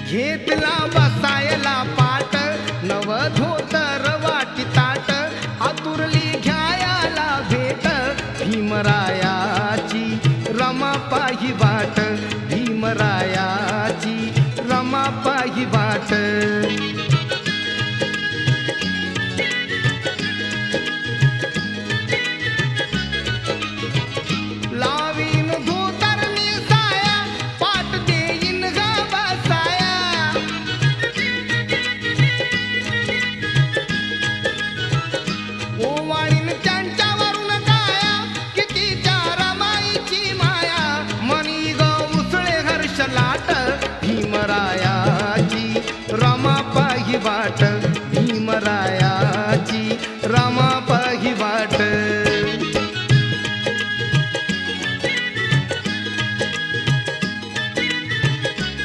घेतला बसायला पाट, नव धोतर वाटी ताट, आतुरली घ्यायला भेट, भीमरायाची रमा पाही वाट, भीमरायाची रमा पाही वाट. लावीन धोतर नेसाया, पाट देईन ग बसाया. ओवाळीन त्यांच्यावरून काया, कितीच्या रमाईची माया, मनी ग उसळे हर्ष लाट, भीमराया